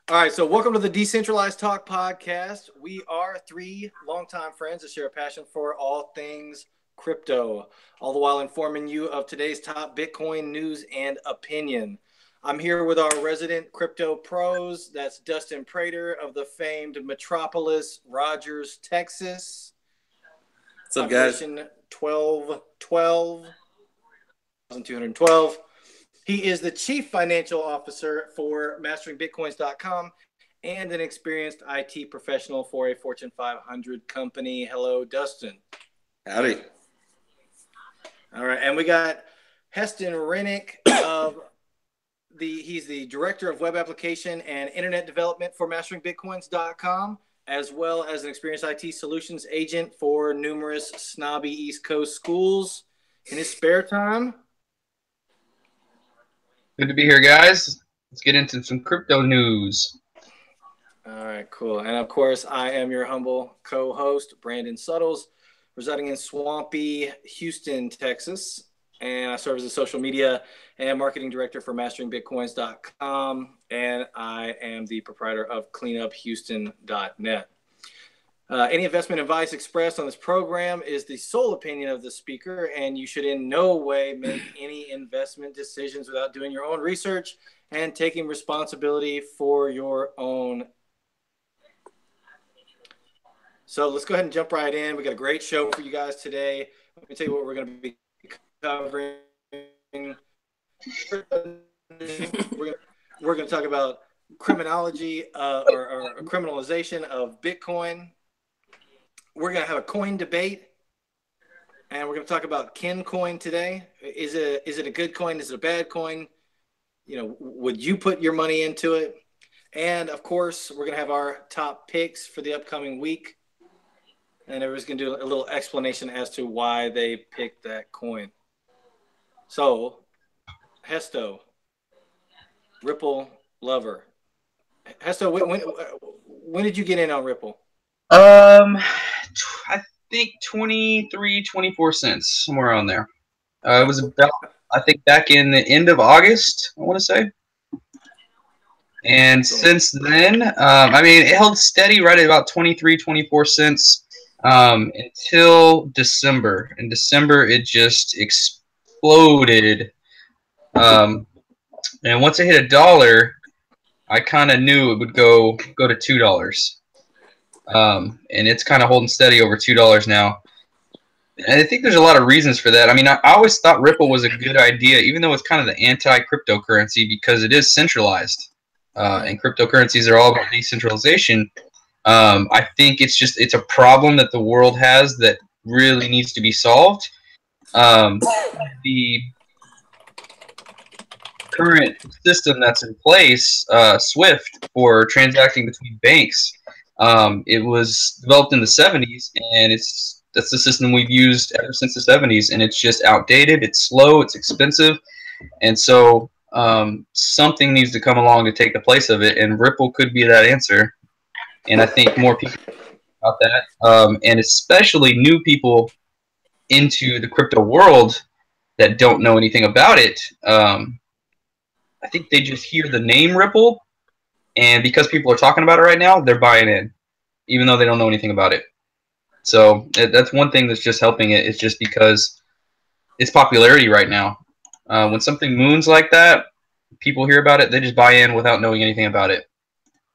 All right, so welcome to the Decentralized Talk podcast. We are three longtime friends that share a passion for all things crypto, all the while informing you of today's top Bitcoin news and opinion. I'm here with our resident crypto pros. That's Dustin Prater of the famed Metropolis, Rogers, Texas. What's up, guys? Population 12,212. He is the chief financial officer for masteringbitcoins.com and an experienced IT professional for a Fortune 500 company. Hello, Dustin. Howdy. All right, and we got Heston Rennick of he's the director of web application and internet development for masteringbitcoins.com, as well as an experienced IT solutions agent for numerous snobby East Coast schools. In his spare time, good to be here, guys. Let's get into some crypto news. All right, cool. And of course, I am your humble co-host, Brandon Suttles, residing in swampy Houston, Texas. And I serve as a social media and marketing director for masteringbitcoins.com. And I am the proprietor of cleanuphouston.net. Any investment advice expressed on this program is the sole opinion of the speaker, and you should in no way make any investment decisions without doing your own research and taking responsibility for your own. So let's go ahead and jump right in. We got a great show for you guys today. Let me tell you what we're going to be covering. We're going to talk about criminology or criminalization of Bitcoin. We're going to have a coin debate, and we're going to talk about Kin coin today. Is it a good coin? Is it a bad coin? You know, would you put your money into it? And of course, we're going to have our top picks for the upcoming week, and everyone's going to do a little explanation as to why they picked that coin. So, Hesto, Ripple lover. Hesto, when did you get in on Ripple? I think 23, 24 cents, somewhere around there. It was about, I think, back in the end of August, I want to say. And since then, it held steady right at about 23, 24 cents until December. In December, it just exploded. And once it hit $1, I kind of knew it would go to $2. And it's kind of holding steady over $2 now. And I think there's a lot of reasons for that. I mean, I always thought Ripple was a good idea, even though it's kind of the anti-cryptocurrency because it is centralized. And cryptocurrencies are all about decentralization. I think it's a problem that the world has that really needs to be solved. The current system that's in place, SWIFT, for transacting between banks, it was developed in the 70s, and that's the system we've used ever since the 70s, and it's just outdated, it's slow, it's expensive, and so something needs to come along to take the place of it, and Ripple could be that answer. And I think more people about that, and especially new people into the crypto world that don't know anything about it. I think they just hear the name Ripple, and because people are talking about it right now, they're buying in, even though they don't know anything about it. So that's one thing that's just helping it. It's just because its popularity right now. When something moons like that, people hear about it, they just buy in without knowing anything about it,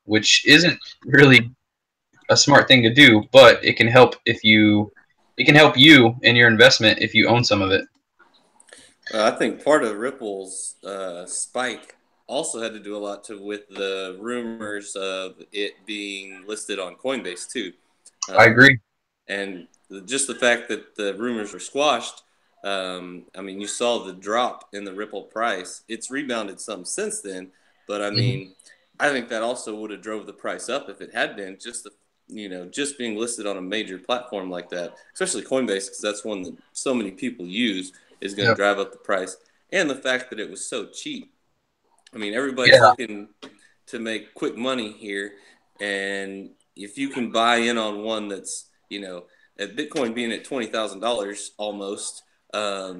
which isn't really a smart thing to do, but it can help you in your investment if you own some of it. I think part of Ripple's spike also had to do a lot with the rumors of it being listed on Coinbase too. I agree. And just the fact that the rumors were squashed, you saw the drop in the Ripple price. It's rebounded some since then, but I think that also would have drove the price up if it had been just being listed on a major platform like that, especially Coinbase, because that's one that so many people use, is going to drive up the price. And the fact that it was so cheap. I mean, everybody's looking to make quick money here, and if you can buy in on one that's, at Bitcoin being at $20,000 almost, a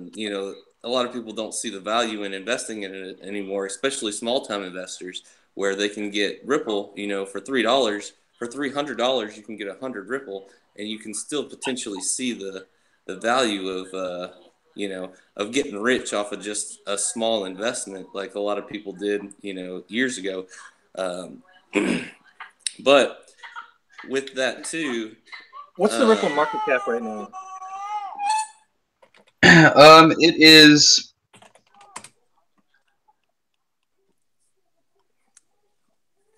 lot of people don't see the value in investing in it anymore, especially small-time investors, where they can get Ripple, for $3. For $300, you can get 100 Ripple, and you can still potentially see the value of of getting rich off of just a small investment, like a lot of people did, years ago. But with that too, what's the Ripple market cap right now? It is.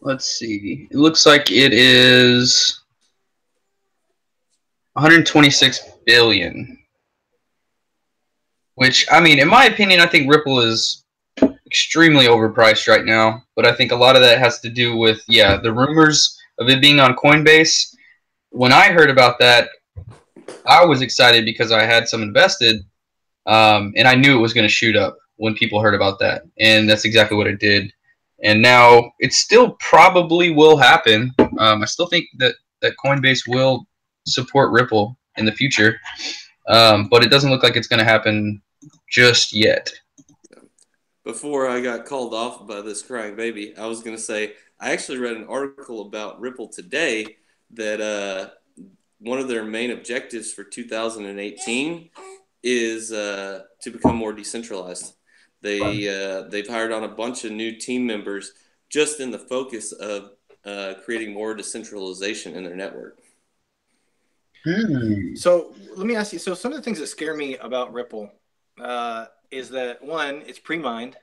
Let's see. It looks like it is 126 billion. Which, I mean, in my opinion, I think Ripple is extremely overpriced right now. But I think a lot of that has to do with, the rumors of it being on Coinbase. When I heard about that, I was excited because I had some invested, and I knew it was going to shoot up when people heard about that. And that's exactly what it did. And now it still probably will happen. I still think that Coinbase will support Ripple in the future, but it doesn't look like it's going to happen just yet. Before I got called off by this crying baby, I was going to say I actually read an article about Ripple today that one of their main objectives for 2018 is to become more decentralized. They've hired on a bunch of new team members just in the focus of creating more decentralization in their network. So let me ask you. So some of the things that scare me about Ripple is that, one, it's pre-mined,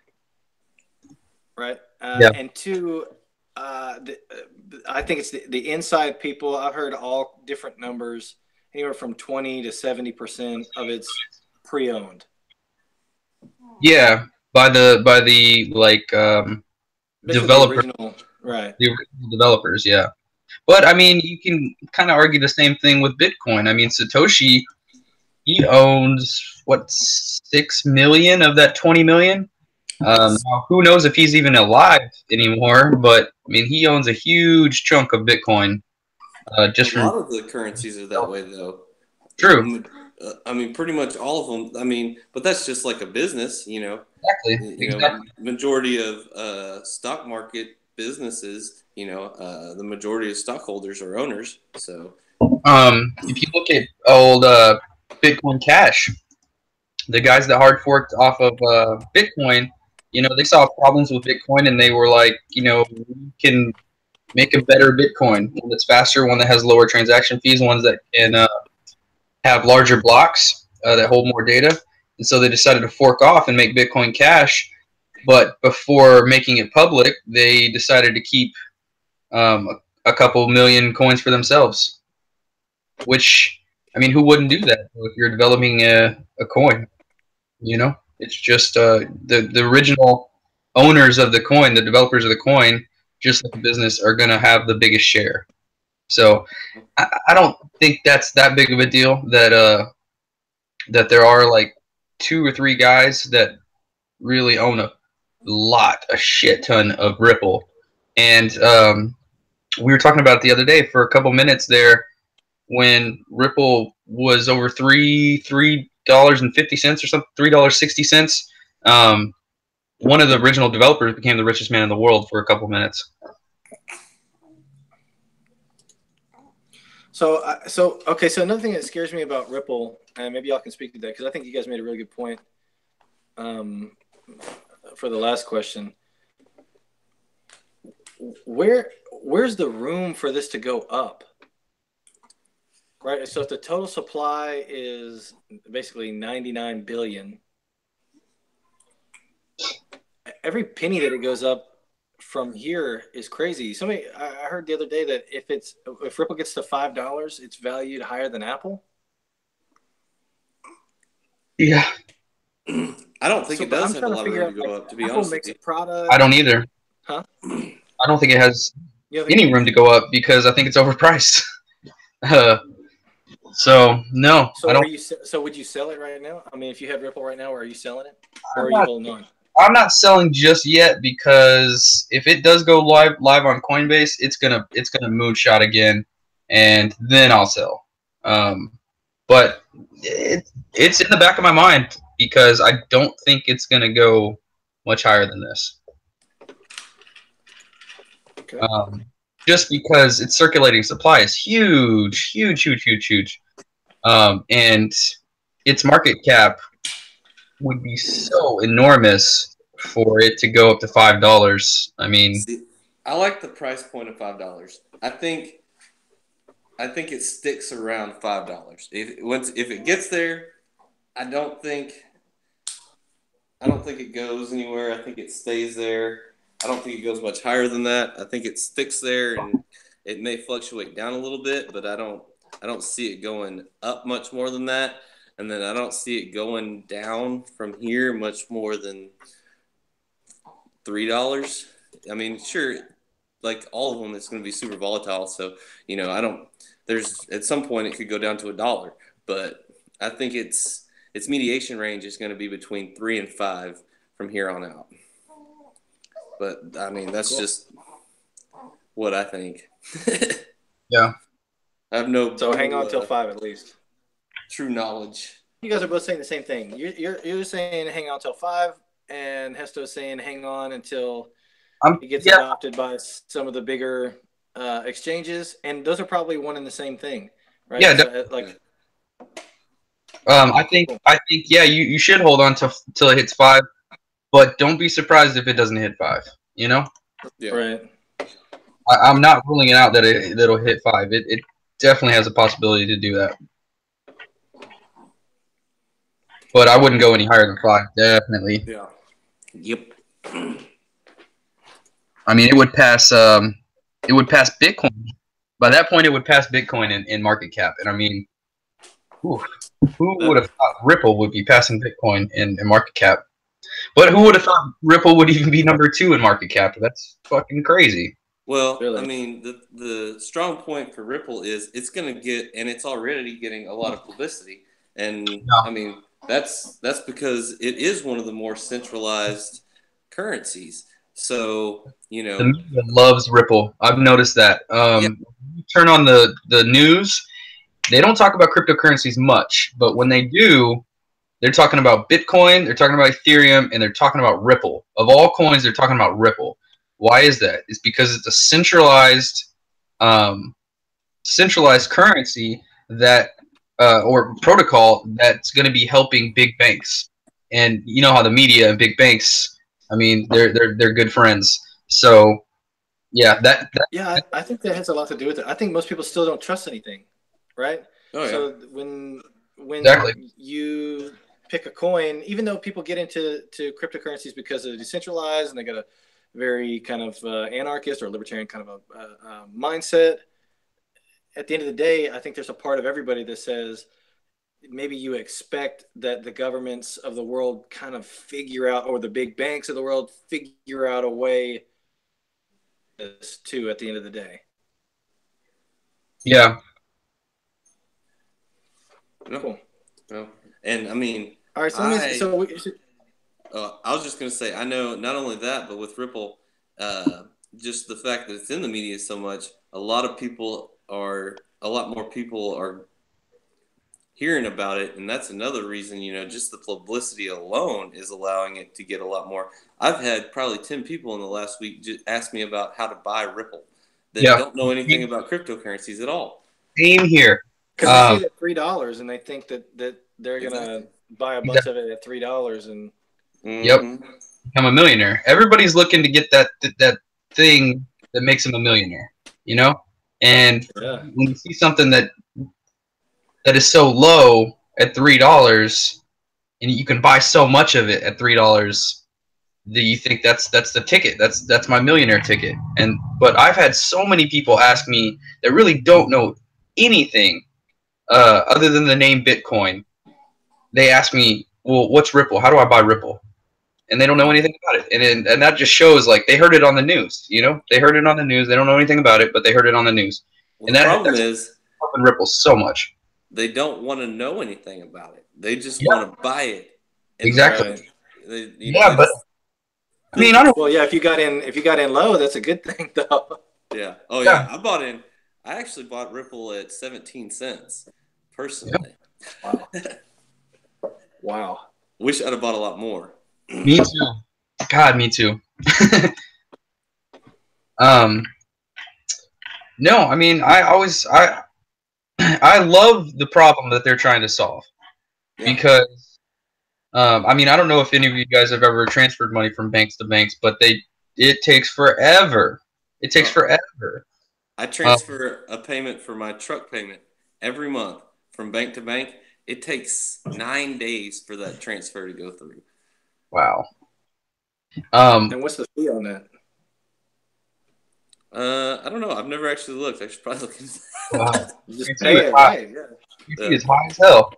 right? And two, I think it's the inside people. I've heard all different numbers, anywhere from 20 to 70% of it's pre-owned. Yeah, by the like developer, the original, right? The original developers, yeah. But I mean, you can kind of argue the same thing with Bitcoin. I mean, Satoshi, he owns what, 6 million of that 20 million. Now, who knows if he's even alive anymore? But I mean, he owns a huge chunk of Bitcoin. Just a lot of the currencies are that way, though. True. I mean, pretty much all of them. I mean, but that's just like a business, Exactly. Majority of stock market businesses, the majority of stockholders are owners. So, if you look at old Bitcoin Cash, the guys that hard forked off of Bitcoin, they saw problems with Bitcoin, and they were like, we can make a better Bitcoin, one that's faster, one that has lower transaction fees, ones that can have larger blocks that hold more data. And so they decided to fork off and make Bitcoin Cash. But before making it public, they decided to keep a couple million coins for themselves. Which, I mean, who wouldn't do that if you're developing a coin? It's just the original owners of the coin, the developers of the coin, just like the business, are going to have the biggest share. So I don't think that's that big of a deal that that there are like 2 or 3 guys that really own a shit ton of Ripple. And we were talking about it the other day for a couple minutes there when Ripple was over $3.50 or something, $3.60. One of the original developers became the richest man in the world for a couple minutes. So okay. So another thing that scares me about Ripple, and maybe y'all can speak to that, because I think you guys made a really good point for the last question. Where's the room for this to go up? Right. So if the total supply is basically 99 billion, every penny that it goes up from here is crazy. I heard the other day that if Ripple gets to $5, it's valued higher than Apple. Yeah. I don't think it does have a lot of room to go up, to be honest with you. I don't either. Huh? I don't think it has any room to go up because I think it's overpriced. So no. So would you sell it right now? I mean, if you had Ripple right now, are you selling it, or are you holding on? I'm not selling just yet because if it does go live on Coinbase, it's gonna moonshot again, and then I'll sell. But it's in the back of my mind because I don't think it's gonna go much higher than this. Okay. Just because its circulating supply is huge, huge, huge, huge, huge. And its market cap would be so enormous for it to go up to $5. I mean, See, I like the price point of $5. I think it sticks around $5. If it gets there, I don't think it goes anywhere. I think it stays there. I don't think it goes much higher than that. I think it sticks there, and it may fluctuate down a little bit, but I don't see it going up much more than that. And then I don't see it going down from here much more than $3. I mean, sure, like all of them, it's going to be super volatile. So, I don't. There's at some point it could go down to $1, but I think its mediation range is going to be between 3 and 5 from here on out. But I mean, that's just what I think. yeah. I have no. So hang on till 5 at least. True knowledge. You guys are both saying the same thing. You're saying hang on till 5, and Hesto's saying hang on until it gets adopted by some of the bigger exchanges, and those are probably one and the same thing, right? Yeah. So, like. I think yeah, you should hold on till it hits 5, but don't be surprised if it doesn't hit 5. Yeah. Right. I'm not ruling it out that it'll hit 5. It definitely has a possibility to do that. But I wouldn't go any higher than 5, definitely. Yeah. Yep. I mean, it would pass Bitcoin. By that point, it would pass Bitcoin in market cap. And I mean, who would have thought Ripple would be passing Bitcoin in market cap? But who would have thought Ripple would even be number 2 in market cap? That's fucking crazy. Well, really? I mean, the strong point for Ripple is it's going to get, and it's already getting a lot of publicity. And I mean, that's because it is one of the more centralized currencies. So, the media loves Ripple. I've noticed that. You turn on the news, they don't talk about cryptocurrencies much, but when they do, they're talking about Bitcoin, they're talking about Ethereum, and they're talking about Ripple. Of all coins, they're talking about Ripple. Why is that? It's because it's a centralized currency that or protocol that's going to be helping big banks. And you know how the media and big banks, I mean, they're good friends. So yeah, yeah, I think that has a lot to do with it. I think most people still don't trust anything, right? Oh, yeah. So when Exactly. you pick a coin, even though people get into cryptocurrencies because of decentralized and they got a very kind of anarchist or libertarian kind of a mindset, at the end of the day, I think there's a part of everybody that says maybe you expect that the governments of the world kind of figure out, or the big banks of the world figure out a way to at the end of the day. Yeah. Cool. No. And I mean, all right. So I was just going to say, I know not only that, but with Ripple, just the fact that it's in the media so much, a lot more people are hearing about it, and that's another reason. Just the publicity alone is allowing it to get a lot more. I've had probably 10 people in the last week just ask me about how to buy Ripple that don't know anything about cryptocurrencies at all. Same here. Because they see it at $3 and they think that they're gonna buy a bunch of it at $3 and become a millionaire. Everybody's looking to get that thing that makes them a millionaire, And when you see something that is so low at $3, and you can buy so much of it at $3, that you think that's the ticket. That's my millionaire ticket. But I've had so many people ask me that really don't know anything other than the name Bitcoin. They ask me, well, what's Ripple? How do I buy Ripple? And they don't know anything about it. And that just shows, like, they heard it on the news, They heard it on the news. They don't know anything about it, but they heard it on the news. Well, the problem is helping Ripple so much. They don't want to know anything about it. They just want to buy it. Exactly. But I mean, well, yeah. If you got in low, that's a good thing, though. Yeah. Oh, yeah. I actually bought Ripple at 17 cents, personally. Yeah. Wow. Wish I'd have bought a lot more. Me too. God, me too. No, I mean, I love the problem that they're trying to solve Yeah. because, I mean, I don't know if any of you guys have ever transferred money from banks to banks, but it takes forever. It takes Oh, forever. I Um, transfer a payment for my truck payment every month from bank to bank. It takes 9 days for that transfer to go through. wow. Um, And what's the fee on that? I don't know. I've never actually looked. I should probably look into wow. that. You just Your fee is pay it, high. right? Yeah. Your fee Yeah. is high as hell.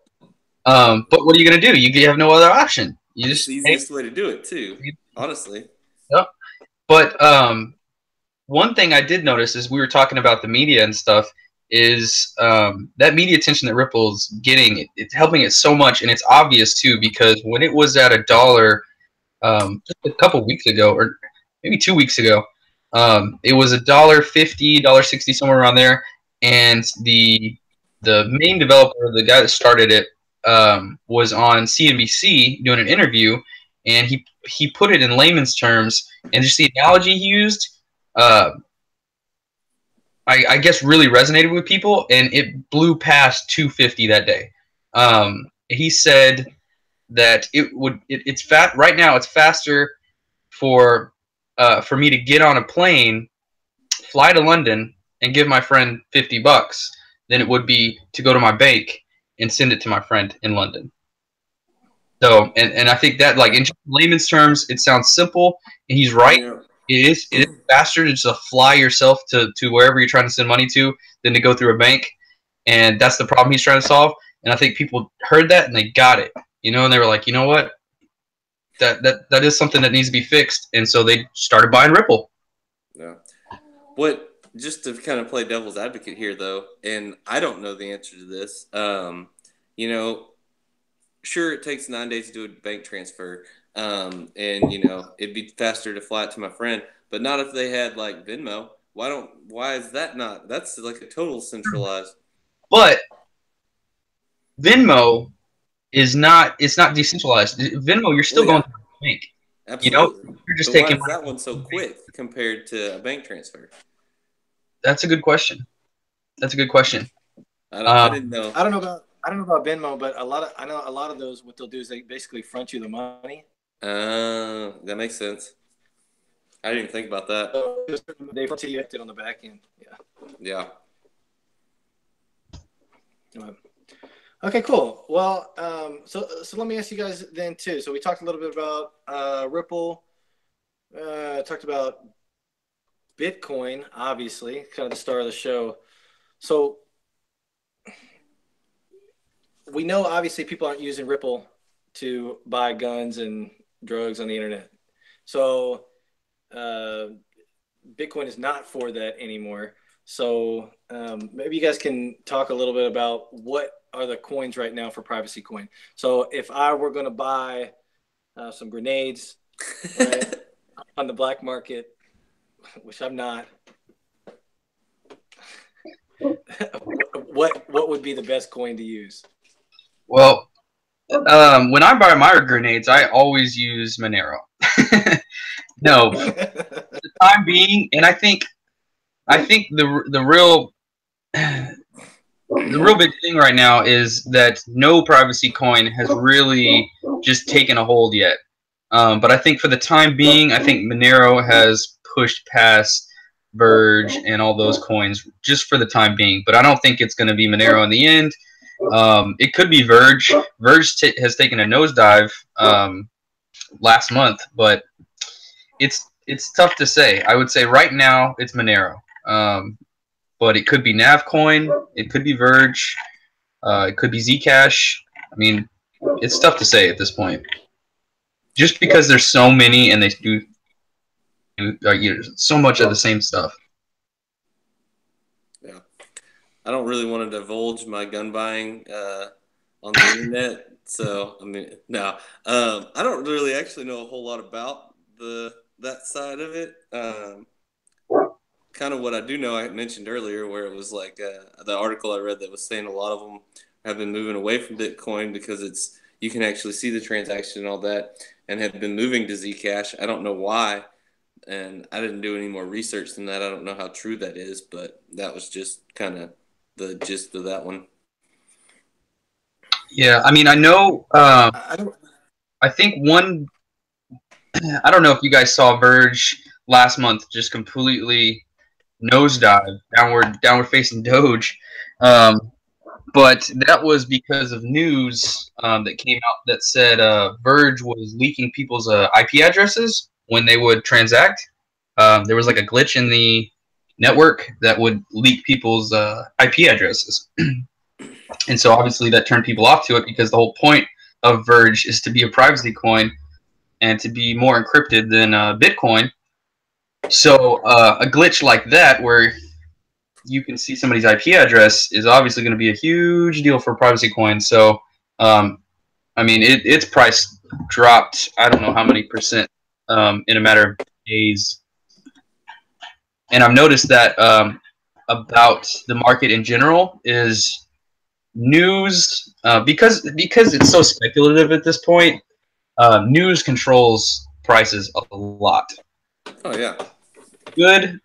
But what are you gonna do? You have no other option. You It's the just pay. easiest way to do it too, honestly. Yep. But one thing I did notice is we were talking about the media and stuff is that media attention that Ripple's getting, it's helping it so much, and it's obvious too because when it was at $1 just a couple weeks ago, or maybe 2 weeks ago, it was $1.50, $1.60, somewhere around there, and the main developer, the guy that started it, was on CNBC doing an interview, and he put it in layman's terms, and just the analogy he used. Uh, I guess really resonated with people, and it blew past 250 that day. He said that it's fat right now. It's faster for me to get on a plane, fly to London, and give my friend $50 than it would be to go to my bank and send it to my friend in London. So, and I think that, like, in layman's terms, it sounds simple, and he's right. You know, It is faster to just fly yourself to wherever you're trying to send money to than to go through a bank, and that's the problem he's trying to solve. And I think people heard that and they got it, and they were like, you know what, that is something that needs to be fixed, and so they started buying Ripple. yeah. What just to kind of play devil's advocate here, though, and I don't know the answer to this. You know, sure, it takes 9 days to do a bank transfer, and it'd be faster to fly it to my friend, but not if they had like Venmo. Why is that not? That's like a total centralized. But Venmo is not. It's not decentralized. Venmo, you're still Well, going yeah, to the bank. absolutely. You're just But why taking is money. that one so quick compared to a bank transfer? That's a good question. That's a good question. I didn't know. I don't know about Venmo, but I know a lot of those. What they'll do is they basically front you the money. That makes sense. I didn't even think about that. So they front you it on the back end. Yeah. Yeah. Okay, cool. Well, so let me ask you guys then too. So we talked a little bit about Ripple. Talked about Bitcoin, obviously, kind of the star of the show. So we know obviously people aren't using Ripple to buy guns and drugs on the internet. So Bitcoin is not for that anymore. So maybe you guys can talk a little bit about what are the coins right now for privacy coin. So if I were going to buy some grenades, right, on the black market, which I'm not, what would be the best coin to use? Well, when I buy my grenades, I always use Monero. No, for the time being, and I think the real the real big thing right now is that no privacy coin has really just taken a hold yet. But I think for the time being, I think Monero has pushed past Verge and all those coins just for the time being. But I don't think it's going to be Monero in the end. It could be Verge. Verge has taken a nosedive last month, but it's tough to say. I would say right now it's Monero. But it could be Navcoin, it could be Verge, it could be Zcash. I mean, it's tough to say at this point, just because there's so many and they do so much of the same stuff. Yeah. I don't really want to divulge my gun buying on the internet. So I mean, no, I don't really actually know a whole lot about that side of it. Kind of what I do know, I mentioned earlier, where it was like the article I read that was saying a lot of them have been moving away from Bitcoin because you can actually see the transaction and all that, and have been moving to Zcash. I don't know why, and I didn't do any more research than that. I don't know how true that is, but that was just kind of the gist of that one. Yeah, I mean, I know. I don't. I think one. I don't know if you guys saw Verge last month just completely nosedive, downward facing Doge. Um, but that was because of news that came out that said Verge was leaking people's IP addresses when they would transact. There was like a glitch in the network that would leak people's IP addresses, and so obviously that turned people off to it because the whole point of Verge is to be a privacy coin and to be more encrypted than Bitcoin. So a glitch like that, where you can see somebody's IP address, is obviously going to be a huge deal for privacy coins. So, I mean, its price dropped, I don't know how many percent in a matter of days. And I've noticed that about the market in general is news because it's so speculative at this point. News controls prices a lot. Oh yeah. Good,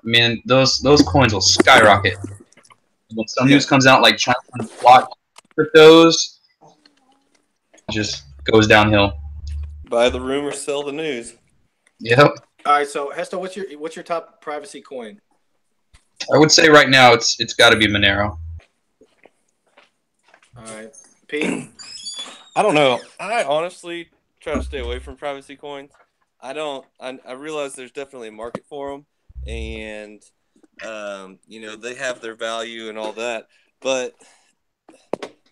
man, those coins will skyrocket. When some Yeah. news comes out, like China blocked cryptos, just goes downhill. Buy the rumor, sell the news. Yep. All right, so Hesto, what's your top privacy coin? I would say right now it's got to be Monero. All right, Pete. I don't know. I honestly try to stay away from privacy coins. I don't. I realize there's definitely a market for them, and they have their value and all that. But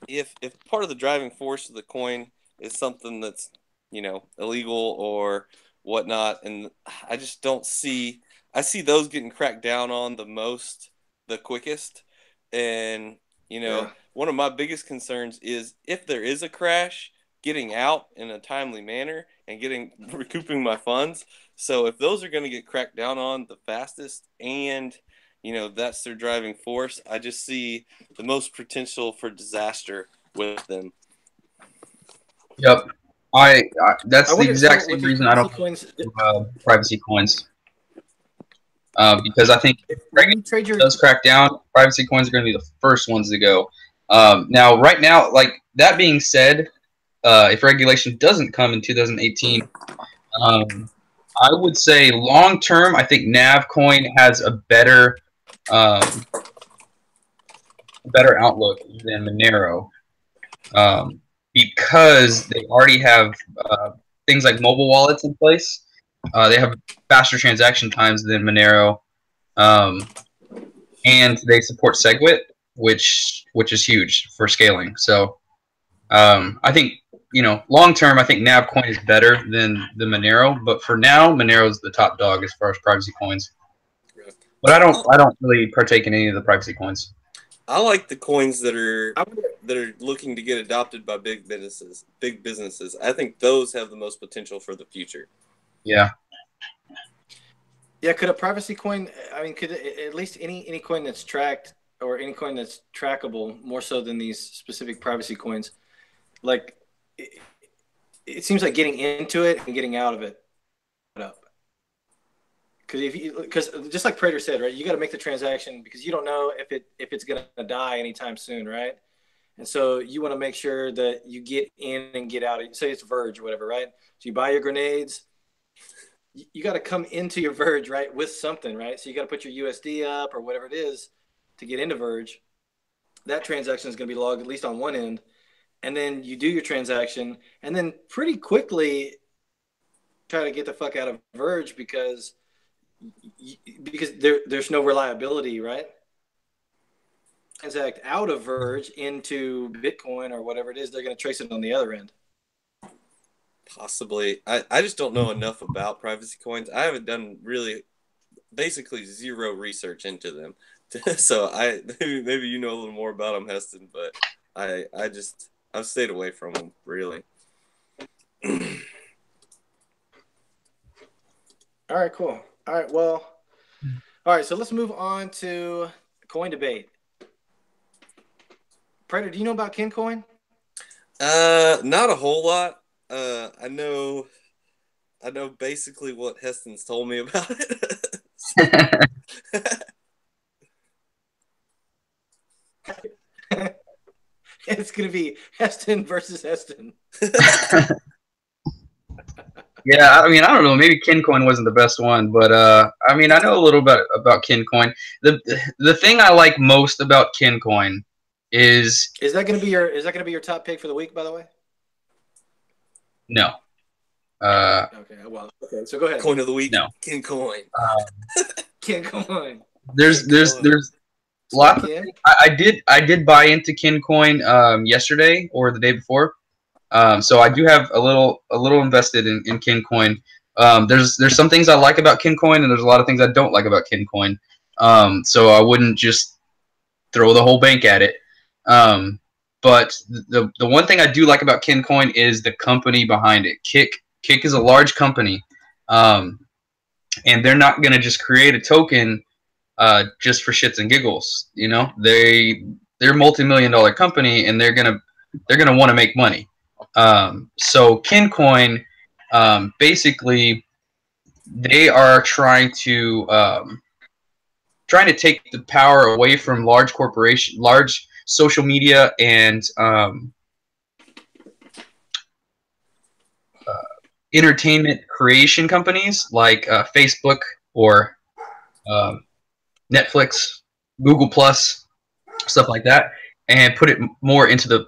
if part of the driving force of the coin is something that's illegal or whatnot, and I just don't see. I see those getting cracked down on the quickest, and Yeah. one of my biggest concerns is if there is a crash, getting out in a timely manner and recouping my funds. So if those are going to get cracked down on the fastest, and that's their driving force, I just see the most potential for disaster with them. Yep. That's I the wonder. exact So same with these reason I privacy don't coins, privacy coins. Because I think if when you trade your does crack down, privacy coins are going to be the first ones to go. Now, right now, like that being said, if regulation doesn't come in 2018, I would say long term, I think Navcoin has a better outlook than Monero, because they already have things like mobile wallets in place. They have faster transaction times than Monero, and they support SegWit, which is huge for scaling. So I think long term, I think Navcoin is better than the Monero, but for now, Monero is the top dog as far as privacy coins. But I don't really partake in any of the privacy coins. I like the coins that are looking to get adopted by big businesses. Big businesses. I think those have the most potential for the future. Yeah. Yeah, could a privacy coin? I mean, could at least any coin that's tracked or any coin that's trackable more so than these specific privacy coins? Like, it seems like getting into it and getting out of it up. Because just like Prater said, right, you got to make the transaction because you don't know if it's gonna die anytime soon, right? And so you want to make sure that you get in and get out. Say it's Verge or whatever, right? So you buy your grenades. You got to come into your Verge, right, with something, right? So you got to put your USD up or whatever it is to get into Verge. That transaction is going to be logged at least on one end, and then you do your transaction, and then pretty quickly try to get the fuck out of Verge because there's no reliability, right? Transact out of Verge into Bitcoin or whatever it is, they're going to trace it on the other end. Possibly. I just don't know enough about privacy coins. I haven't done basically zero research into them. So maybe you know a little more about them, Heston, but I've stayed away from them, really. All right, cool. All right, well, all right, so let's move on to coin debate. Predator, do you know about Kincoin? Not a whole lot. I know I know basically what Heston's told me about it. It's going to be Heston versus Heston. Yeah, I mean, I don't know. Maybe Kincoin wasn't the best one, but I mean, I know a little bit about Kincoin. The thing I like most about Kincoin is that going to be your top pick for the week? By the way, no. Okay. Well, okay. So go ahead. Coin of the week. No. Kincoin. Kincoin. There's lots. I did buy into Kincoin yesterday or the day before. So I do have a little invested in Kincoin. There's some things I like about Kincoin, and there's a lot of things I don't like about Kincoin. So I wouldn't just throw the whole bank at it. But the one thing I do like about Kincoin is the company behind it. Kick is a large company, and they're not going to just create a token just for shits and giggles. You know, they're a multi-million-dollar company, and they're gonna want to make money. So Kincoin, basically, they are trying to take the power away from large social media and entertainment creation companies like Facebook or Netflix, Google Plus, stuff like that, and put it more into the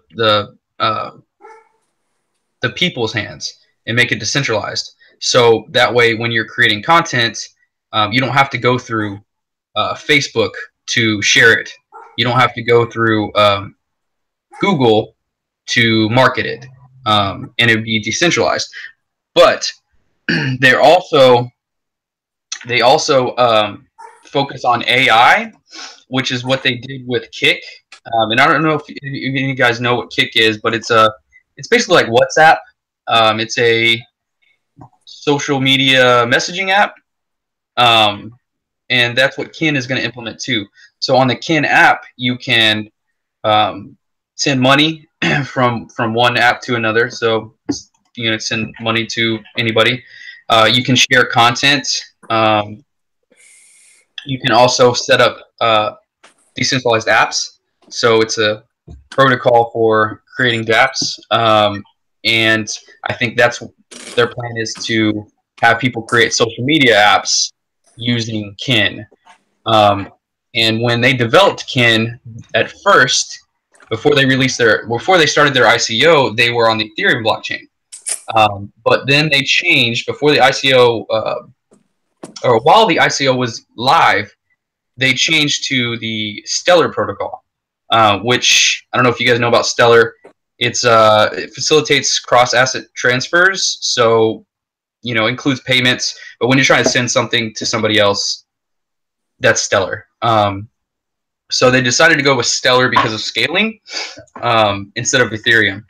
people's hands and make it decentralized. So that way, when you're creating content, you don't have to go through Facebook to share it. You don't have to go through Google to market it, and it would be decentralized. But they also focus on AI, which is what they did with Kick. And I don't know if you guys know what Kick is, but it's basically like WhatsApp. It's a social media messaging app, and that's what Kin is going to implement too. So on the Kin app, you can send money from one app to another. So send money to anybody. You can share content. You can also set up decentralized apps. So it's a protocol for creating dApps. And I think that's their plan, is to have people create social media apps using Kin. And when they developed Kin at first, before they started their ICO, they were on the Ethereum blockchain. But then they changed before the ICO, or while the ICO was live, they changed to the Stellar protocol, which I don't know if you guys know about Stellar. It facilitates cross-asset transfers, so includes payments. But when you're trying to send something to somebody else, that's Stellar. So they decided to go with Stellar because of scaling instead of Ethereum,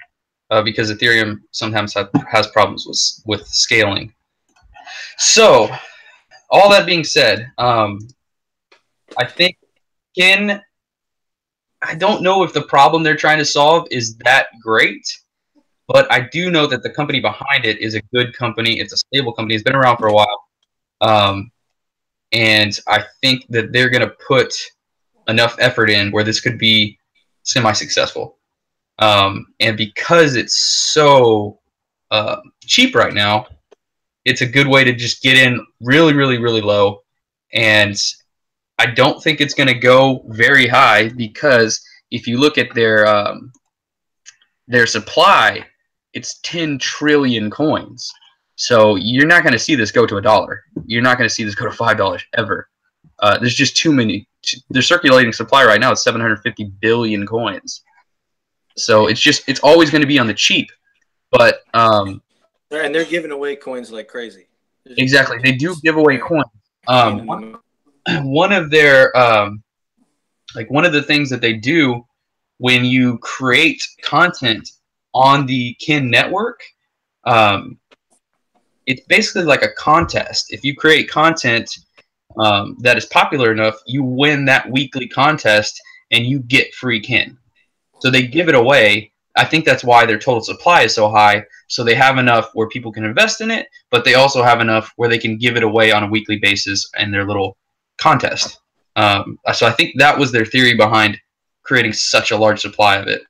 because Ethereum sometimes has problems with scaling. So all that being said, I think Kin, I don't know if the problem they're trying to solve is that great, but I do know that the company behind it is a good company. It's a stable company. It's been around for a while. And I think that they're going to put enough effort in where this could be semi-successful. And because it's so cheap right now, it's a good way to just get in really, really, really low. And I don't think it's going to go very high, because if you look at their supply, it's 10 trillion coins. So you're not going to see this go to $1. You're not going to see this go to $5 ever. There's just too many. Their circulating supply right now is 750 billion coins. So it's always going to be on the cheap. But and they're giving away coins like crazy. Exactly, they do give away coins. One of their one of the things that they do when you create content on the Kin network, it's basically like a contest. If you create content that is popular enough, you win that weekly contest and you get free Kin. So they give it away, I think that's why their total supply is so high. So they have enough where people can invest in it, but they also have enough where they can give it away on a weekly basis in their little contest. So I think that was their theory behind creating such a large supply of it.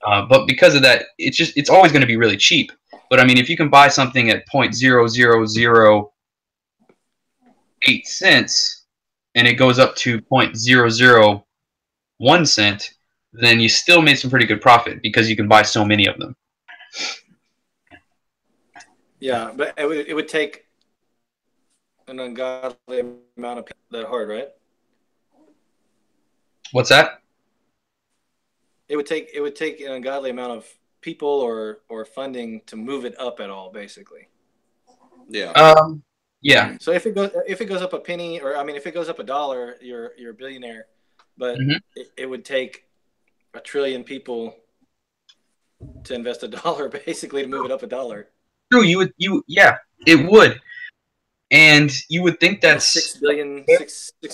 But because of that, it's always going to be really cheap. But I mean, if you can buy something at 0.0008 cents and it goes up to 0.001 cent, then you still made some pretty good profit because you can buy so many of them. Yeah, but it would take an ungodly amount of people that hard, right? What's that? It would take an ungodly amount of people or funding to move it up at all, basically. Yeah. Yeah. So if it goes up a penny, or I mean, if it goes up $1, you're a billionaire. But it would take 1 trillion people to invest $1, basically, to move it up $1. True. Yeah, it would. And you would think that's 6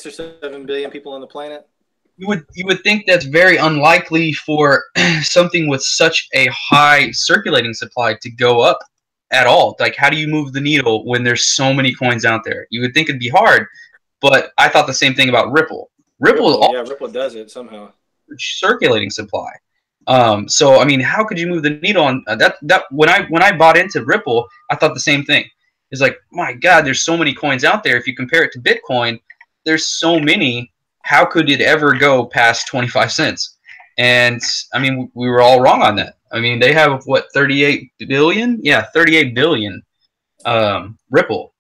or 7 billion people on the planet. You would think that's very unlikely for something with such a high circulating supply to go up at all. Like, how do you move the needle when there's so many coins out there? You would think it'd be hard, but I thought the same thing about Ripple. Ripple does it somehow. Circulating supply. So I mean, how could you move the needle on that? When I bought into Ripple, I thought the same thing. It's like, my God, there's so many coins out there. If you compare it to Bitcoin, there's so many. How could it ever go past 25 cents? And I mean, we were all wrong on that. I mean, they have what, 38 billion? Yeah, 38 billion Ripple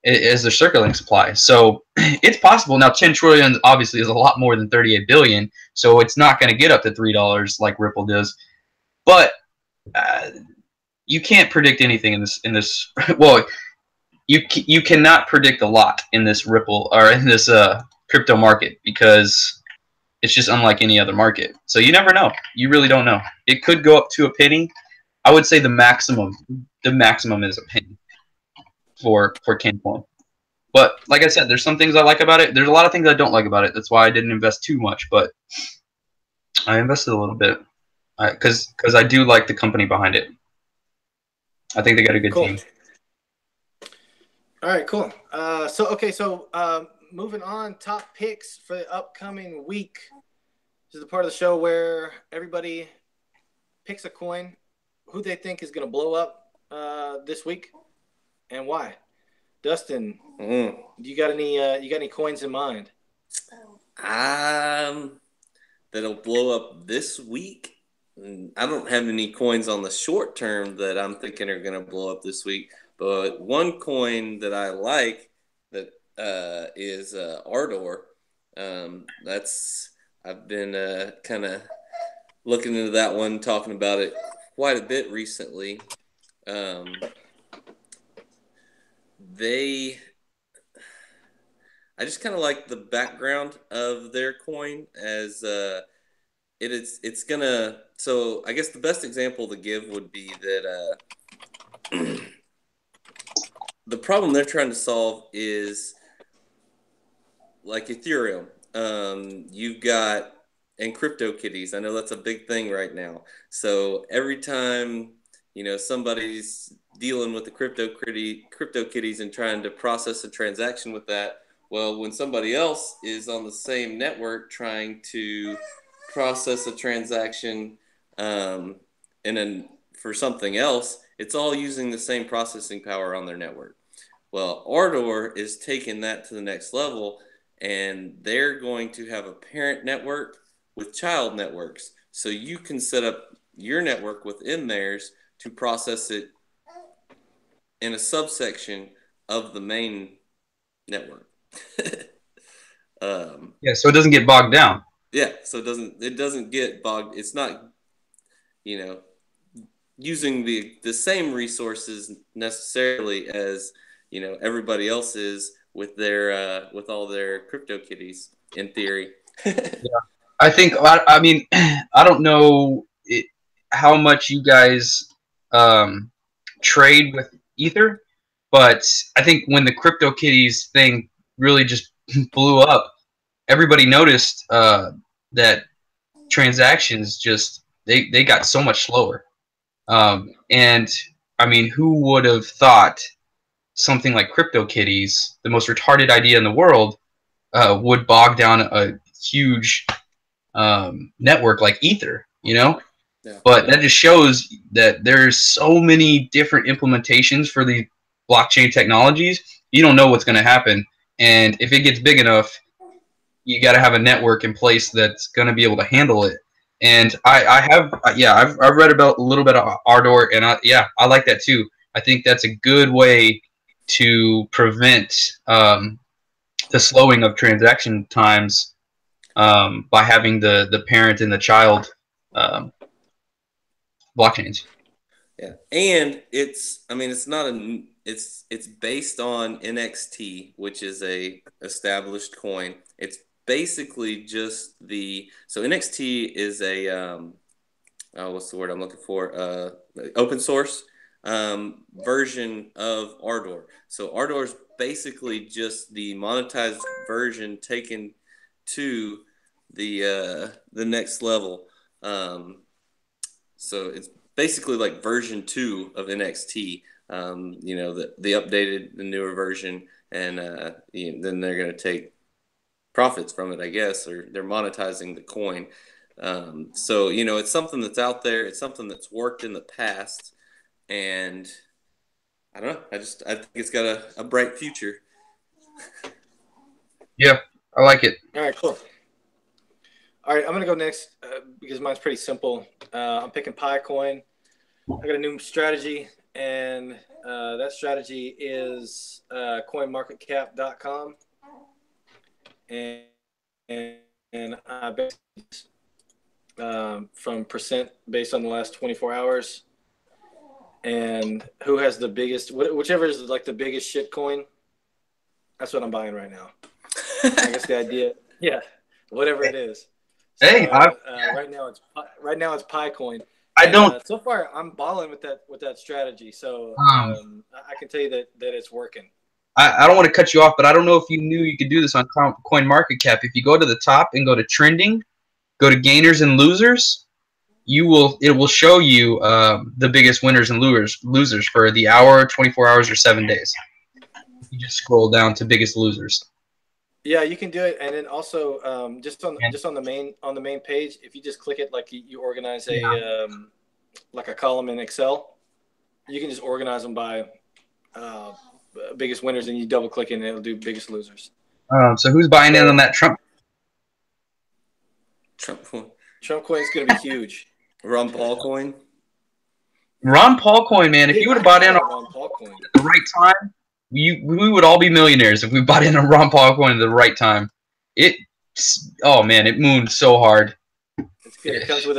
is their circulating supply. So it's possible. Now, 10 trillion obviously is a lot more than 38 billion. So it's not going to get up to $3 like Ripple does. But you can't predict anything in this. Well, you cannot predict a lot in this Ripple or in this crypto market because it's just unlike any other market. So you never know. You really don't know. It could go up to a penny. I would say the maximum is a penny for Kincoin. But like I said, there's some things I like about it. There's a lot of things I don't like about it. That's why I didn't invest too much, but I invested a little bit because I do like the company behind it. I think they got a good team. All right, cool. So moving on, top picks for the upcoming week. This is the part of the show where everybody picks a coin, who they think is going to blow up this week, and why. Dustin, do you got any coins in mind? That'll blow up this week. I don't have any coins on the short term that I'm thinking are going to blow up this week. But one coin that I like that is Ardor. I've been kind of looking into that one, talking about it quite a bit recently. I just kind of like the background of their coin as it's gonna. So I guess the best example to give would be that the problem they're trying to solve is like Ethereum. You've got and CryptoKitties. I know that's a big thing right now. So every time somebody's dealing with the CryptoKitties and trying to process a transaction with that, well, when somebody else is on the same network trying to process a transaction for something else, it's all using the same processing power on their network. Well, Ardor is taking that to the next level, and they're going to have a parent network with child networks. So you can set up your network within theirs to process it in a subsection of the main network. So it doesn't get bogged down. Yeah, so it doesn't get bogged. It's not, using the same resources necessarily as everybody else is with their with all their CryptoKitties in theory. Yeah. I think. I mean, I don't know how much you guys trade with Ether, but I think when the CryptoKitties thing really just blew up, everybody noticed that transactions just they got so much slower. And I mean, who would have thought something like CryptoKitties, the most retarded idea in the world, would bog down a huge network like Ether, you know? Yeah. But that just shows that there's so many different implementations for the blockchain technologies. You don't know what's going to happen. And if it gets big enough, you got to have a network in place that's going to be able to handle it. And I've read about a little bit of Ardor, and I like that too. I think that's a good way to prevent the slowing of transaction times by having the parent and the child um, blockchains. Yeah, and it's not it's based on NXT, which is a established coin. It's basically just so NXT is a what's the word I'm looking for? Open source version of Ardor. So Ardor is basically just the monetized version taken to the next level. So it's basically like version 2 of NXT. The updated, the newer version, and then they're going to take profits from it, I guess, or they're monetizing the coin. So it's something that's out there. It's something that's worked in the past, and I don't know. I think it's got a bright future. Yeah, I like it. All right, cool. All right, I'm gonna go next because mine's pretty simple. I'm picking Picoin. I got a new strategy, and that strategy is coinmarketcap.com, and and I basically from percent based on the last 24 hours, and who has the biggest, whichever is like the biggest shit coin. That's what I'm buying right now. I guess the idea, yeah, whatever it is. So Hey, right now it's Picoin, I and don't. so far I'm balling with that strategy. So I can tell you that it's working. I don't want to cut you off, but I don't know if you knew you could do this on CoinMarketCap. If you go to the top and go to trending, go to gainers and losers, it will show you the biggest winners and losers for the hour, 24 hours, or 7 days. You just scroll down to biggest losers. Yeah, you can do it, and then also just on And, the main page, if you just click it like you organize yeah. like a column in Excel, you can just organize them by biggest winners, and you double click it, and it'll do biggest losers. So who's buying in on that Trump? Trump coin. Trump coin is going to be huge. Ron Paul coin. Ron Paul coin, man. If Dude, you would have bought in a on Ron Paul coin at the right time, we would all be millionaires if we bought in a Ron Paul coin at the right time. Oh man, it mooned so hard. It's good. It comes with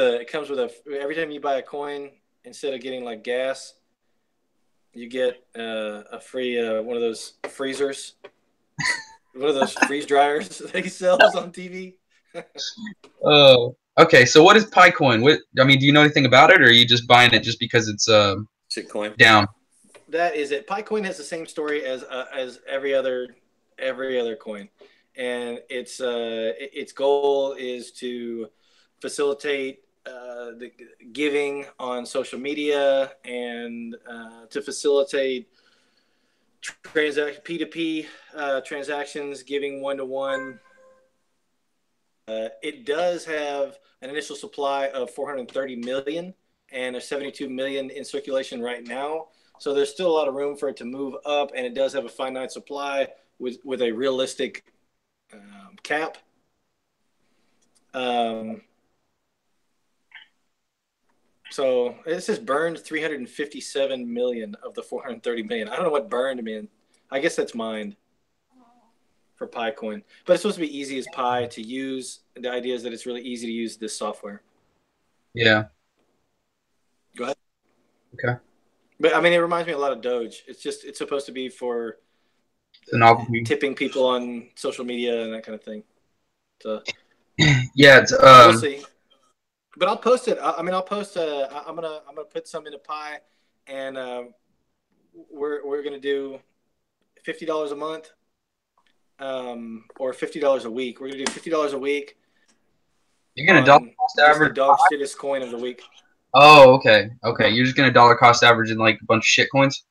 a every time you buy a coin, instead of getting like gas, you get a free one of those freezers, one of those freeze dryers that he sells on TV. Oh, okay. So what is Picoin? I mean, do you know anything about it, or are you just buying it just because it's Shitcoin. down? That is it. Picoin has the same story as every other coin, and its goal is to facilitate the giving on social media and to facilitate P2P transactions, giving one to one. It does have an initial supply of 430 million, and there's 72 million in circulation right now. So there's still a lot of room for it to move up, and it does have a finite supply with a realistic cap. So it says burned 357 million of the 430 million. I don't know what burned means. I guess that's mined for Picoin, but it's supposed to be easy as pie to use. The idea is that it's really easy to use this software. Yeah. Go ahead. Okay. But I mean, it reminds me a lot of Doge. It's supposed to be for tipping people on social media and that kind of thing. So yeah, it's we'll see. But I'll post it. I'll post. I'm gonna put some in a pie, and we're gonna do $50 a month, or $50 a week. We're gonna do $50 a week, You're gonna dollar on cost just the average. dog shittest coin of the week. Oh, okay, okay. You're just gonna dollar cost average in like a bunch of shit coins.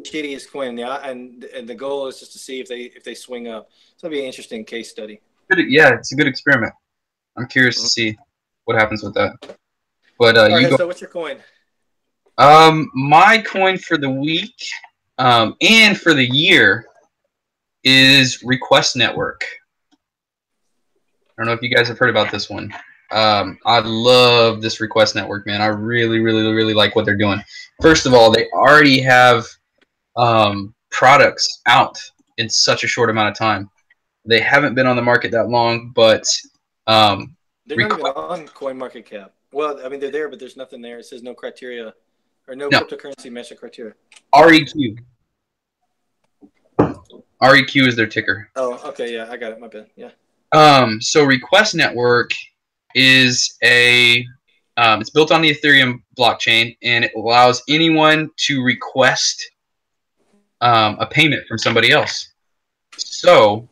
Shittiest coin, yeah, and the goal is just to see if they swing up. So it'll be an interesting case study. Good, yeah, it's a good experiment. I'm curious to see what happens with that. But All you right, go. so what's your coin? My coin for the week, and for the year is Request Network. I don't know if you guys have heard about this one. I love this Request Network, man. I really, really, really like what they're doing. First of all, they already have products out in such a short amount of time. They haven't been on the market that long, but They're not even on CoinMarketCap. Well, I mean, they're there, but there's nothing there. It says no criteria or no cryptocurrency metric criteria. REQ. REQ is their ticker. Oh, okay, yeah, I got it. My bad. Yeah. So Request Network is it's built on the Ethereum blockchain, and it allows anyone to request a payment from somebody else. So,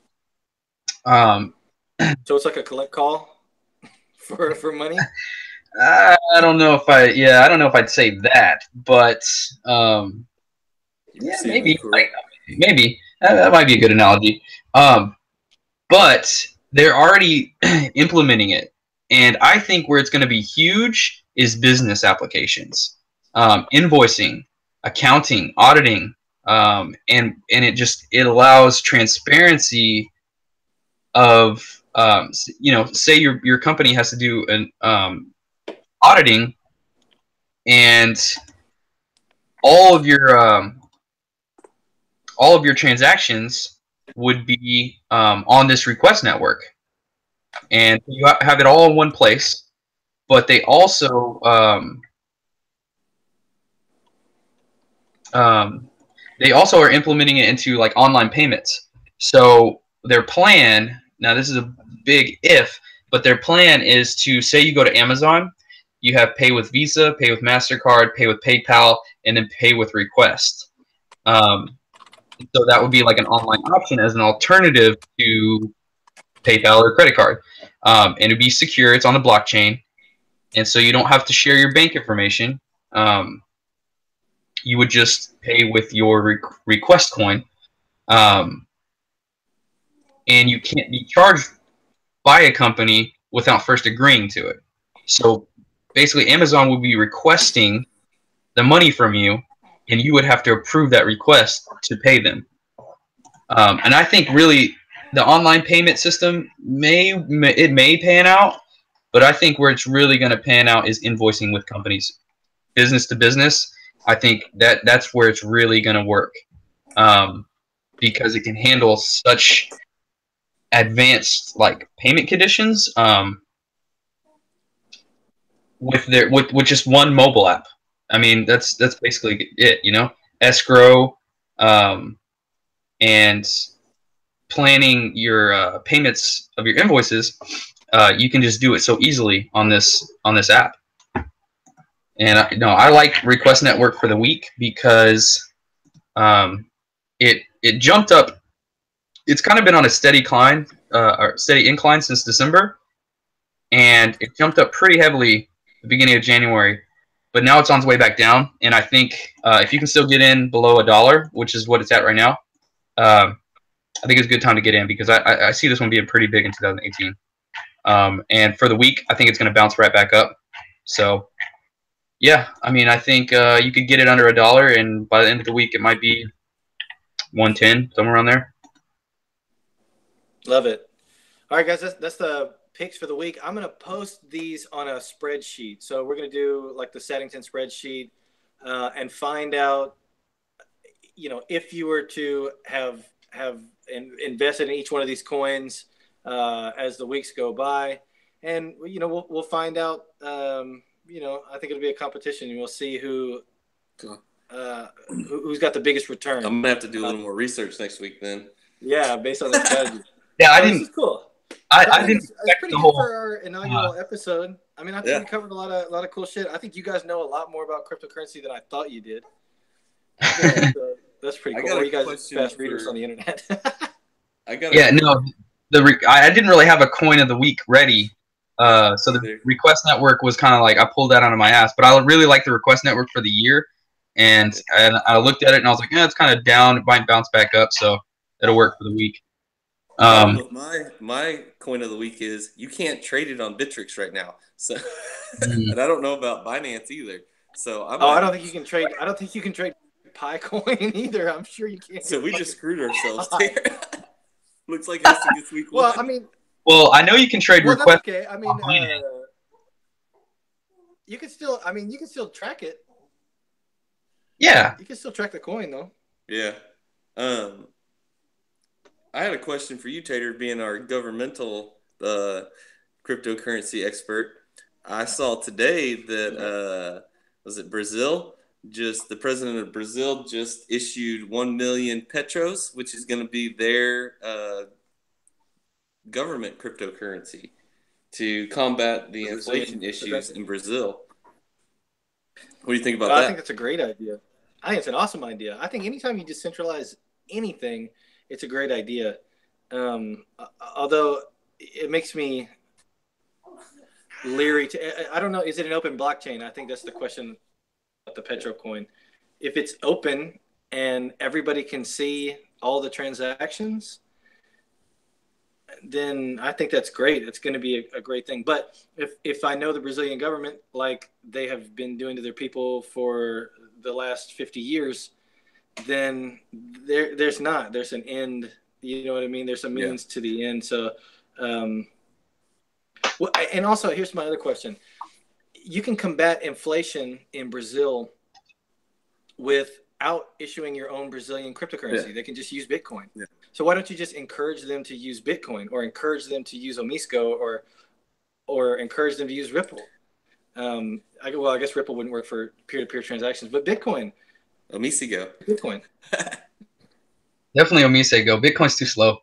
so it's like a collect call for money. I don't know if I don't know if I'd say that, but yeah, maybe that might be a good analogy. But they're already implementing it, and I think where it's going to be huge is business applications, invoicing, accounting, auditing, and it allows transparency of say your company has to do an auditing, and all of your transactions would be on this Request Network, and you have it all in one place. But they also are implementing it into like online payments. So their plan, now this is a big if, but their plan is to say you go to Amazon, you have pay with Visa, pay with MasterCard, pay with PayPal, and then pay with Request. So that would be like an online option as an alternative to PayPal or credit card. And it'd be secure. It's on the blockchain. And so you don't have to share your bank information. You would just pay with your Request coin. And you can't be charged by a company without first agreeing to it. So basically, Amazon would be requesting the money from you, and you would have to approve that request to pay them. And I think really the online payment system may pan out, but I think where it's really going to pan out is invoicing with companies, business to business. I think that's where it's really going to work, because it can handle such advanced like payment conditions with just one mobile app. I mean, that's basically it, escrow, and planning your payments of your invoices. You can just do it so easily on this app. And I like Request Network for the week because it jumped up. It's kind of been on a steady climb, or steady incline since December, and it jumped up pretty heavily at the beginning of January. But now it's on its way back down, and I think if you can still get in below $1, which is what it's at right now, I think it's a good time to get in because I see this one being pretty big in 2018. And for the week, I think it's going to bounce right back up. So, yeah, I mean, I think you could get it under $1, and by the end of the week, it might be 110, somewhere around there. Love it. All right, guys, that's the picks for the week. I'm going to post these on a spreadsheet. So we're going to do like the Saddington spreadsheet and find out, if you were to have invested in each one of these coins as the weeks go by, and we'll find out. I think it'll be a competition, and we'll see who's got the biggest return. I'm gonna have to do a little more research next week then. Yeah, based on the strategy. Yeah, this is cool. I didn't. It's pretty good for our inaugural episode. I mean, I think we covered a lot of cool shit. I think you guys know a lot more about cryptocurrency than I thought you did. That's pretty cool. You guys are fast readers on the internet. No. I didn't really have a coin of the week ready. So the Request Network was kind of like I pulled that out of my ass, but I really like the Request Network for the year, and I looked at it and I was like, it's kind of down. It might bounce back up, so it'll work for the week. My coin of the week is you can't trade it on Bittrex right now, so and I don't know about Binance either. So I don't think you can trade. I don't think you can trade Picoin either. I'm sure you can't. So we just screwed ourselves there. Looks like Hastings gets week one. Well, I mean. Well, I know you can trade Request. Okay. I mean, you can still. I mean, you can still track it. Yeah. You can still track the coin though. Yeah. I had a question for you, Tater, being our governmental cryptocurrency expert. I saw today that was it Brazil? The president of Brazil just issued 1 million petros, which is going to be their government cryptocurrency to combat the inflation issues in Brazil. What do you think about that? I think that's a great idea. I think it's an awesome idea. I think anytime you decentralize anything, it's a great idea. Although it makes me leery to, I don't know, is it an open blockchain? I think that's the question about the Petro coin. If it's open and everybody can see all the transactions, then I think that's great. It's going to be a great thing. But if I know the Brazilian government, like they have been doing to their people for the last 50 years, then there's an end. You know what I mean? There's a means to the end. So, and also here's my other question. You can combat inflation in Brazil without issuing your own Brazilian cryptocurrency. Yeah. They can just use Bitcoin. Yeah. So why don't you just encourage them to use Bitcoin, or encourage them to use Omisco, or encourage them to use Ripple? I guess Ripple wouldn't work for peer-to-peer transactions, but Bitcoin. Omisco. Bitcoin. Definitely Omisco. Bitcoin's too slow.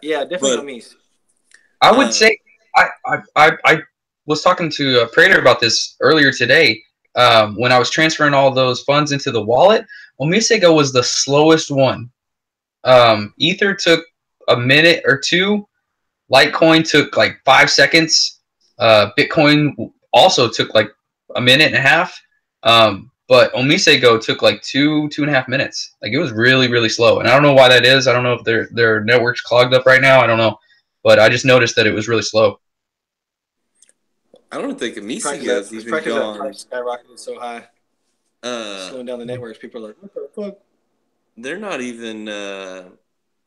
Yeah, definitely Omis. I would say I was talking to Prater about this earlier today. When I was transferring all those funds into the wallet, Omisco was the slowest one. Ether took a minute or two. Litecoin took like 5 seconds. Bitcoin also took like a minute and a half. But Omisco took like 2.5 minutes. Like it was really, really slow. And I don't know why that is. I don't know if their network's clogged up right now. I don't know. But I just noticed that it was really slow. I don't think Omisco has even gone. Skyrocketed so high. Slowing down the networks. People are like, what the fuck? They're not even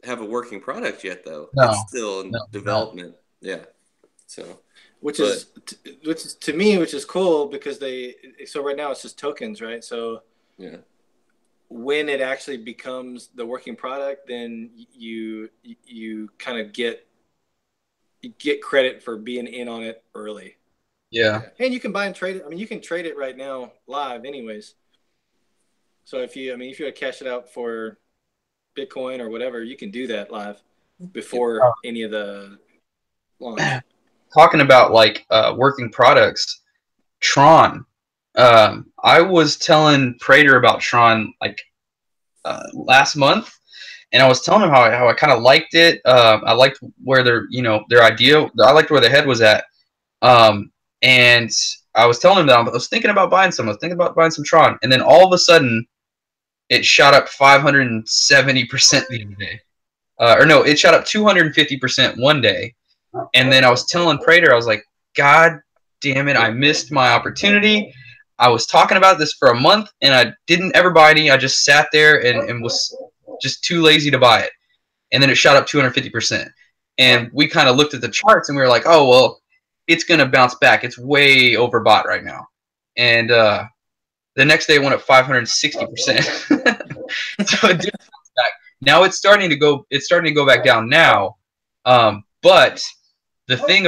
have a working product yet, though. No, it's still in development. No. Yeah. So. Which is to me, which is cool because so right now it's just tokens, right? So yeah, when it actually becomes the working product, then you kind of get credit for being in on it early. Yeah, and you can buy and trade it. I mean, you can trade it right now live, anyways. So if you want to cash it out for Bitcoin or whatever, you can do that live before any of the launch. Talking about like working products, Tron. I was telling Prater about Tron like last month, and I was telling him how I kind of liked it. I liked where their idea. I liked where the head was at. And I was telling him that I was thinking about buying some. I was thinking about buying some Tron, and then all of a sudden, it shot up 570% the other day. Or no, it shot up 250% one day. And then I was telling Prater, I was like, God damn it, I missed my opportunity. I was talking about this for a month, and I didn't ever buy any. I just sat there and was just too lazy to buy it. And then it shot up 250%. And we kind of looked at the charts, and we were like, oh, well, it's going to bounce back. It's way overbought right now. And the next day it went up 560%. So it did bounce back. Now it's starting to go back down now. But the thing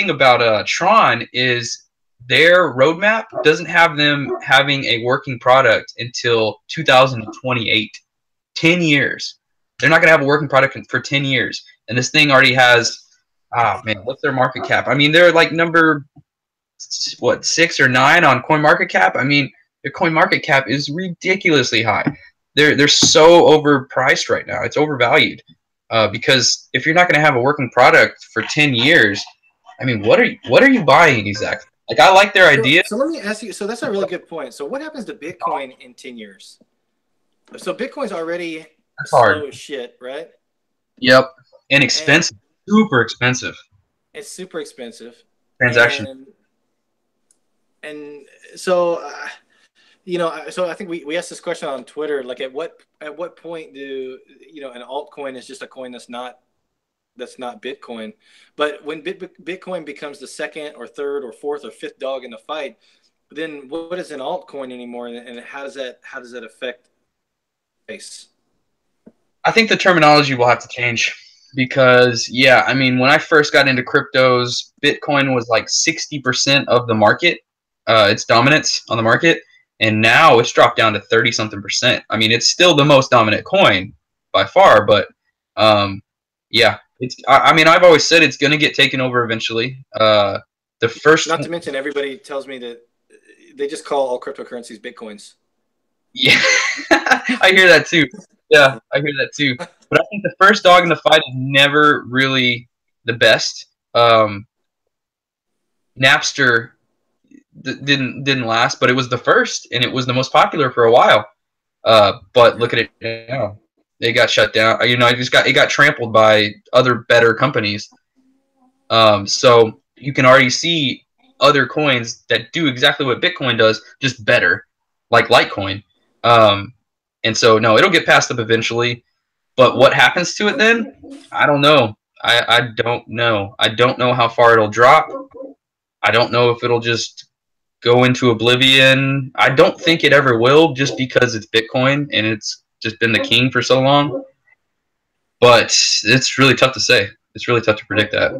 about Tron is their roadmap doesn't have them having a working product until 2028. 10 years. They're not going to have a working product for 10 years. And this thing already has, what's their market cap? I mean, they're like number, 6 or 9 on CoinMarketCap? I mean, their CoinMarketCap is ridiculously high. They're so overpriced right now. It's overvalued. because if you're not going to have a working product for 10 years, I mean, what are you buying exactly? Like, I like their idea. So let me ask you. So that's a really good point. So what happens to Bitcoin in 10 years? So Bitcoin's already That's hard. slow as shit, right? Yep, and And expensive, super expensive it's super expensive. transaction. And so so I think we asked this question on Twitter, like at what point do an altcoin is just a coin that's not Bitcoin. But when Bitcoin becomes the second or third or fourth or fifth dog in the fight, then what is an altcoin anymore, and how does that affect price? I think the terminology will have to change because, yeah, I mean, when I first got into cryptos, Bitcoin was like 60% of the market, its dominance on the market, and now it's dropped down to 30 something percent. I mean, it's still the most dominant coin by far, but yeah, I mean, I've always said it's going to get taken over eventually. The first, Not to mention, everybody tells me that they just call all cryptocurrencies Bitcoins. yeah, I hear that too. Yeah, I hear that too. But I think the first dog in the fight is never really the best. Napster didn't last, but it was the first, and it was the most popular for a while. But look at it now; it got shut down. It got trampled by other better companies. So you can already see other coins that do exactly what Bitcoin does, just better, like Litecoin. Um, and so no, it'll get passed up eventually. But what happens to it then? I don't know. I don't know. I don't know how far it'll drop. I don't know if it'll just go into oblivion. I don't think it ever will, just because it's Bitcoin and it's just been the king for so long. But it's really tough to say. It's really tough to predict that.